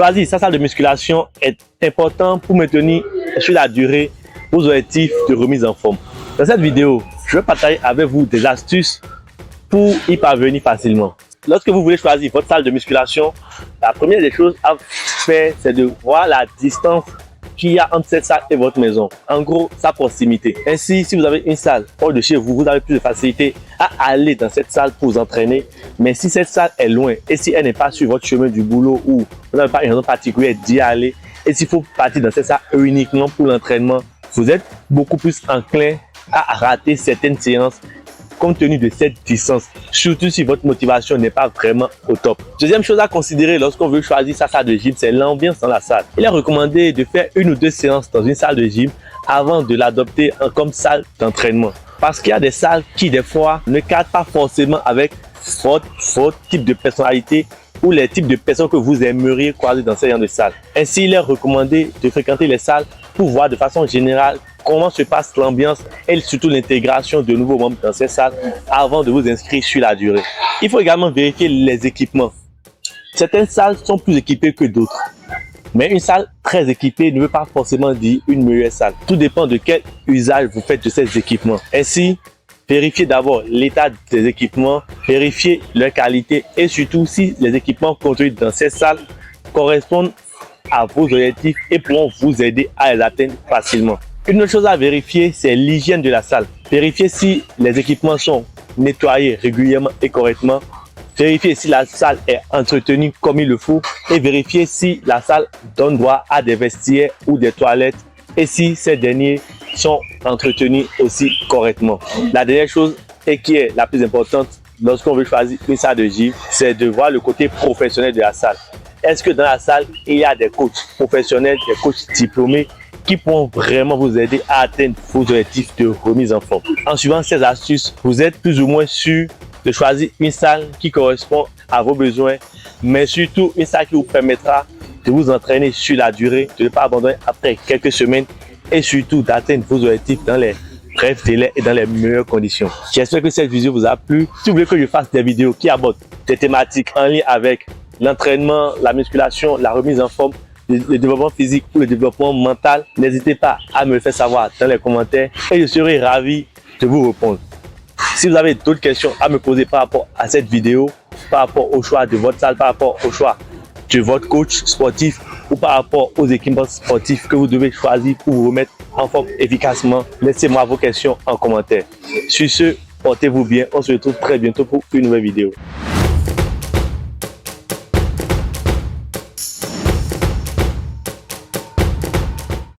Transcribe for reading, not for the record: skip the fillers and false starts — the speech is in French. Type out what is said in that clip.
Choisir sa salle de musculation est important pour maintenir sur la durée vos objectifs de remise en forme. Dans cette vidéo, je vais partager avec vous des astuces pour y parvenir facilement. Lorsque vous voulez choisir votre salle de musculation, la première des choses à faire, c'est de voir la distance qu'il y a entre cette salle et votre maison. En gros, sa proximité. Ainsi, si vous avez une salle hors de chez vous, vous avez plus de facilité à aller dans cette salle pour vous entraîner. Mais si cette salle est loin et si elle n'est pas sur votre chemin du boulot ou vous n'avez pas une raison particulière d'y aller, et s'il faut partir dans cette salle uniquement pour l'entraînement, vous êtes beaucoup plus enclin à rater certaines séances compte tenu de cette distance, surtout si votre motivation n'est pas vraiment au top. Deuxième chose à considérer lorsqu'on veut choisir sa salle de gym, c'est l'ambiance dans la salle. Il est recommandé de faire 1 ou 2 séances dans une salle de gym avant de l'adopter comme salle d'entraînement. Parce qu'il y a des salles qui, des fois, ne cadrent pas forcément avec votre type de personnalité ou les types de personnes que vous aimeriez croiser dans ce genre de salle. Ainsi, il est recommandé de fréquenter les salles pour voir de façon générale comment se passe l'ambiance et surtout l'intégration de nouveaux membres dans ces salles avant de vous inscrire sur la durée. Il faut également vérifier les équipements. Certaines salles sont plus équipées que d'autres. Mais une salle très équipée ne veut pas forcément dire une meilleure salle. Tout dépend de quel usage vous faites de ces équipements. Ainsi, vérifiez d'abord l'état des équipements, vérifiez leur qualité et surtout si les équipements contenus dans ces salles correspondent à vos objectifs et pourront vous aider à les atteindre facilement. Une autre chose à vérifier, c'est l'hygiène de la salle. Vérifiez si les équipements sont nettoyés régulièrement et correctement. Vérifiez si la salle est entretenue comme il le faut et vérifiez si la salle donne droit à des vestiaires ou des toilettes et si ces derniers sont entretenus aussi correctement. La dernière chose et qui est la plus importante lorsqu'on veut choisir une salle de gym, c'est de voir le côté professionnel de la salle. Est-ce que dans la salle, il y a des coachs professionnels, des coachs diplômés qui pourront vraiment vous aider à atteindre vos objectifs de remise en forme. En suivant ces astuces, vous êtes plus ou moins sûr de choisir une salle qui correspond à vos besoins, mais surtout une salle qui vous permettra de vous entraîner sur la durée, de ne pas abandonner après quelques semaines et surtout d'atteindre vos objectifs dans les brefs délais et dans les meilleures conditions. J'espère que cette vidéo vous a plu. Si vous voulez que je fasse des vidéos qui abordent des thématiques en lien avec l'entraînement, la musculation, la remise en forme, le développement physique ou le développement mental, n'hésitez pas à me le faire savoir dans les commentaires et je serai ravi de vous répondre. Si vous avez d'autres questions à me poser par rapport à cette vidéo, par rapport au choix de votre salle, par rapport au choix de votre coach sportif ou par rapport aux équipements sportifs que vous devez choisir pour vous remettre en forme efficacement, laissez-moi vos questions en commentaire. Sur ce, portez-vous bien, on se retrouve très bientôt pour une nouvelle vidéo.